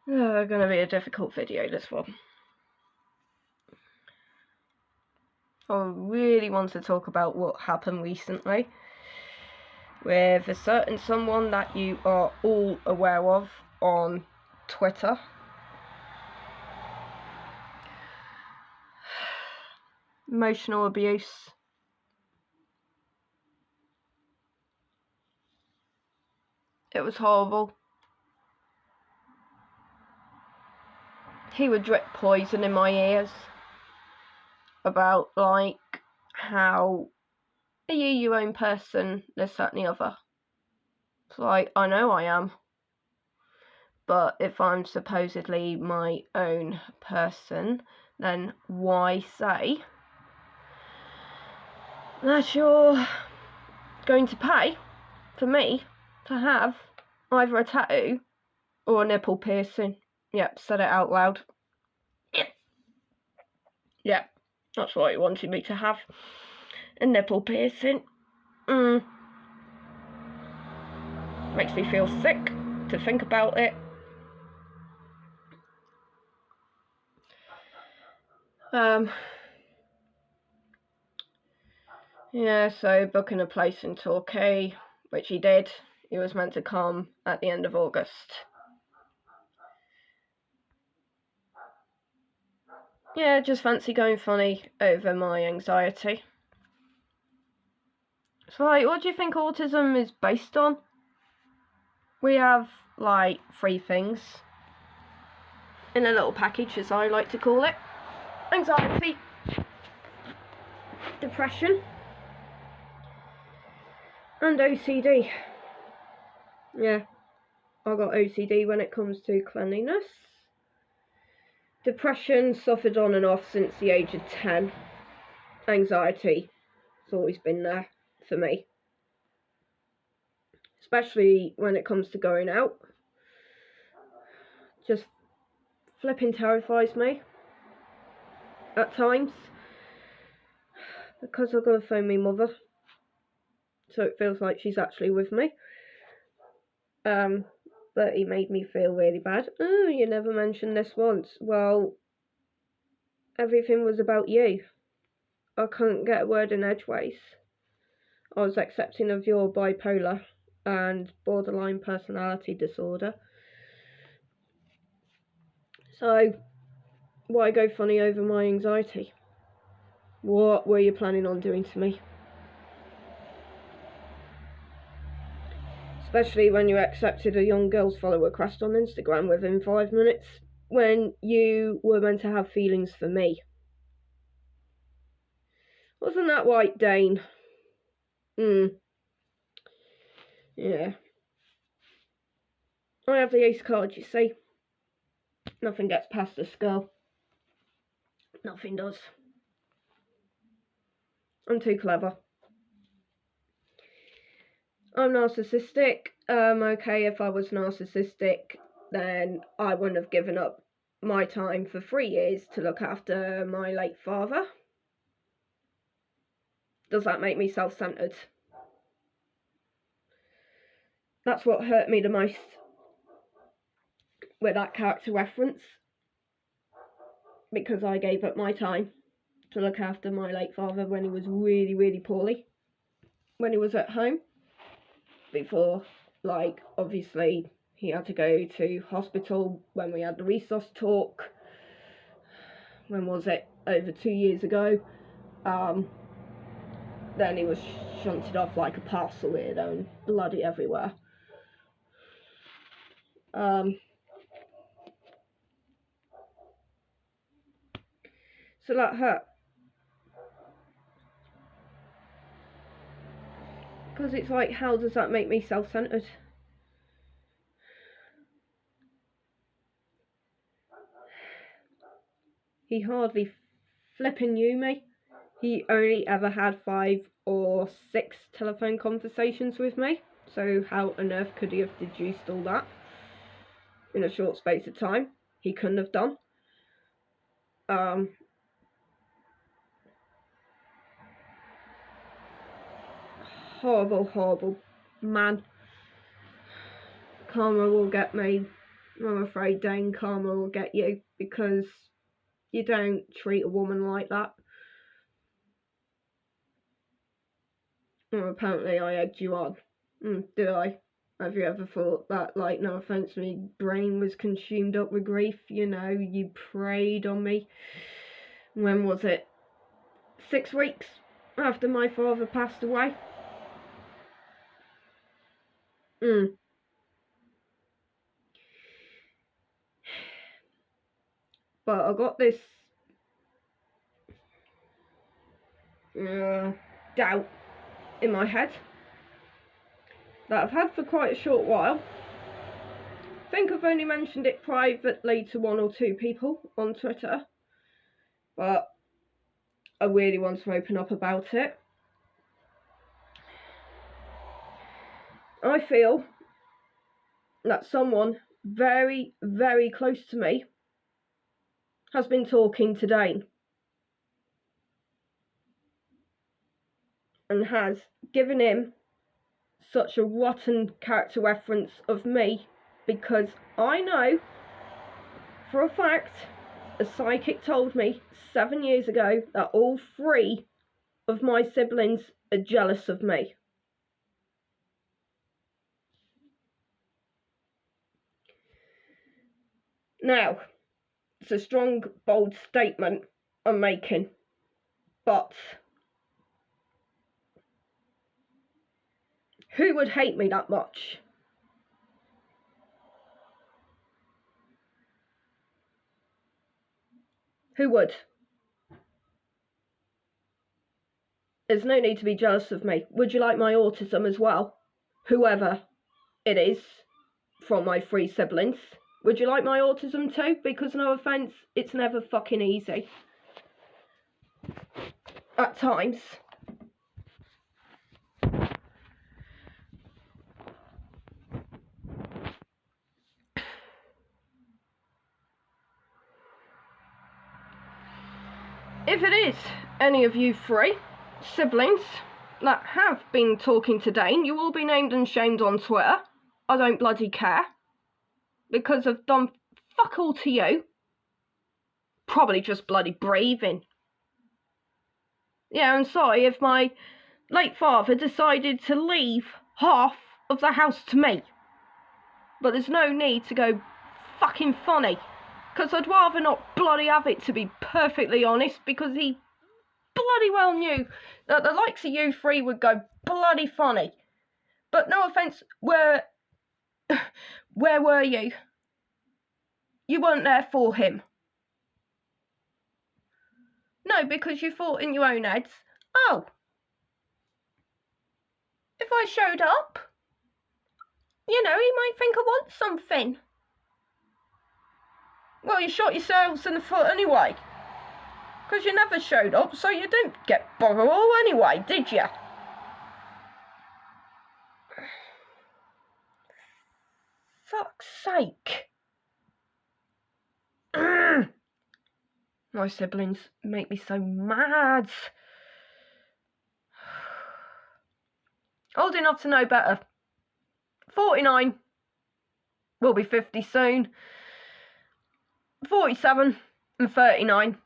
Gonna be a difficult video, this one. I really want to talk about what happened recently with a certain someone that you are all aware of on Twitter. Emotional abuse. It was horrible. He would drip poison in my ears about, like, how are you your own person, this, that and the other. It's like, I know I am. But if I'm supposedly my own person, then why say that you're going to pay for me to have either a tattoo or a nipple piercing? Yep, said it out loud. Yep, that's what he wanted me to have. A nipple piercing. Makes me feel sick to think about it. Yeah, so booking a place in Torquay, which he did. He was meant to come at the end of August. Yeah, just fancy going funny over my anxiety. So, like, what do you think autism is based on? We have, like, 3 things in a little package, as I like to call it. Anxiety, depression, and OCD. Yeah, I got OCD when it comes to cleanliness. Depression suffered on and off since the age of 10. Anxiety has always been there for me, especially when it comes to going out. Just flipping terrifies me at times, because I've got to phone my mother, so it feels like she's actually with me. But he made me feel really bad. Oh, you never mentioned this once. Well, everything was about you. I couldn't get a word in edgeways. I was accepting of your bipolar and borderline personality disorder. So, why go funny over my anxiety? What were you planning on doing to me? Especially when you accepted a young girl's follow request on Instagram within 5 minutes, when you were meant to have feelings for me. Wasn't that right, Dane? Yeah. I have the ace card, you see. Nothing gets past this girl. Nothing does. I'm too clever. I'm narcissistic. Okay, if I was narcissistic, then I wouldn't have given up my time for 3 years to look after my late father. Does that make me self-centered? That's what hurt me the most with that character reference, because I gave up my time to look after my late father when he was really, really poorly, when he was at home, before, like, obviously he had to go to hospital when we had the resource talk. When was it? Over 2 years ago. Then he was shunted off like a parcel weirdo and bloody everywhere. So that hurt. Because it's like, how does that make me self-centered? He hardly flipping knew me. He only ever had 5 or 6 telephone conversations with me. So how on earth could he have deduced all that in a short space of time? He couldn't have done. Horrible, horrible man. Karma will get me I'm afraid Dane karma will get you, because you don't treat a woman like that. Well, apparently I egged you on. Did I? Have you ever thought that, like, no offence, my brain was consumed up with grief? You know, you preyed on me. When was it? 6 weeks after my father passed away. But I got this doubt in my head that I've had for quite a short while. I think I've only mentioned it privately to 1 or 2 people on Twitter, but I really want to open up about it. I feel that someone very, very close to me has been talking to Dane and has given him such a rotten character reference of me, because I know for a fact a psychic told me 7 years ago that all 3 of my siblings are jealous of me. Now, it's a strong, bold statement I'm making, but who would hate me that much? Who would? There's no need to be jealous of me. Would you like my autism as well? Whoever it is from my 3 siblings. Would you like my autism too? Because, no offence, it's never fucking easy. At times. If it is any of you 3 siblings that have been talking to Dane, you will be named and shamed on Twitter. I don't bloody care. Because I've done fuck all to you. Probably just bloody breathing. Yeah, I'm sorry if my late father decided to leave half of the house to me. But there's no need to go fucking funny. Because I'd rather not bloody have it, to be perfectly honest, because he bloody well knew that the likes of you 3 would go bloody funny. But no offence, where were you? You weren't there for him. No, because you thought in your own heads, oh, if I showed up, you know, he might think I want something. Well, you shot yourselves in the foot anyway. Because you never showed up, so you didn't get bugger-all anyway, did you? Fuck's sake. My siblings make me so mad. Old enough to know better. 49. Will be 50 soon. 47 and 39.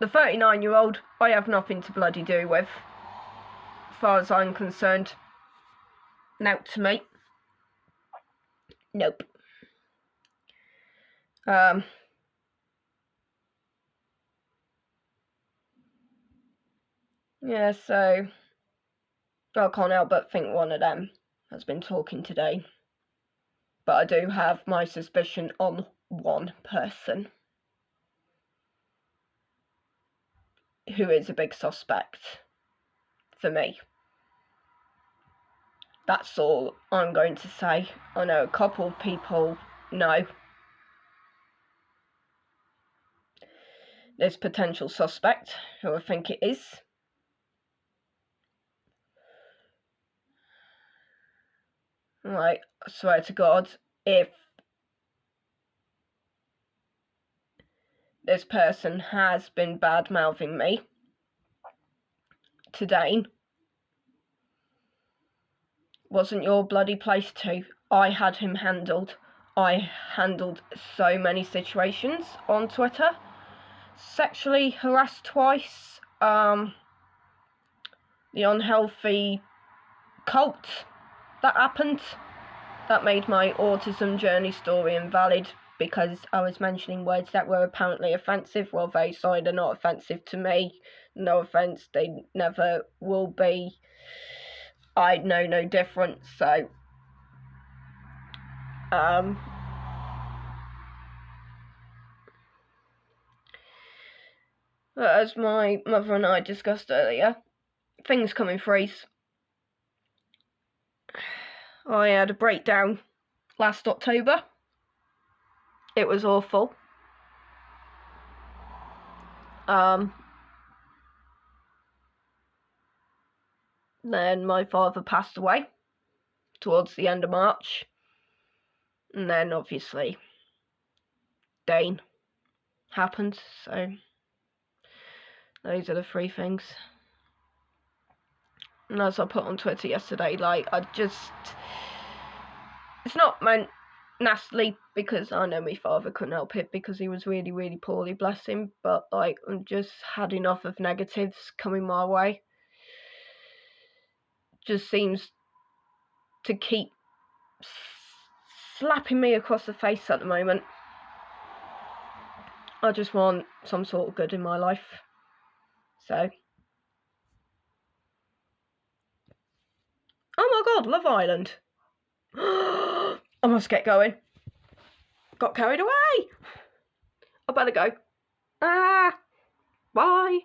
The 39-year-old I have nothing to bloody do with, as far as I'm concerned. Note to me. Nope. Yeah, so I can't help but think one of them has been talking today. But I do have my suspicion on one person who is a big suspect for me. That's all I'm going to say. I know a couple of people know this potential suspect, who I think it is. Right, I swear to God, if this person has been bad-mouthing me to Dane, wasn't your bloody place to. I had him handled. I handled so many situations on Twitter. Sexually harassed twice, the unhealthy cult that happened, that made my autism journey story invalid because I was mentioning words that were apparently offensive. Well, they sorry, they're not offensive to me. No offence, they never will be. I know no difference, so but as my mother and I discussed earlier, things come in threes. I had a breakdown last October. It was awful. Then my father passed away towards the end of March. And then obviously Dane happened, so those are the three things. And as I put on Twitter yesterday, like, it's not meant nastily, because I know my father couldn't help it because he was really, really poorly, bless him, but like, I've just had enough of negatives coming my way. Just seems to keep slapping me across the face at the moment. I just want some sort of good in my life. So, oh my god, Love Island. I must get going. Got carried away. I better go. Bye.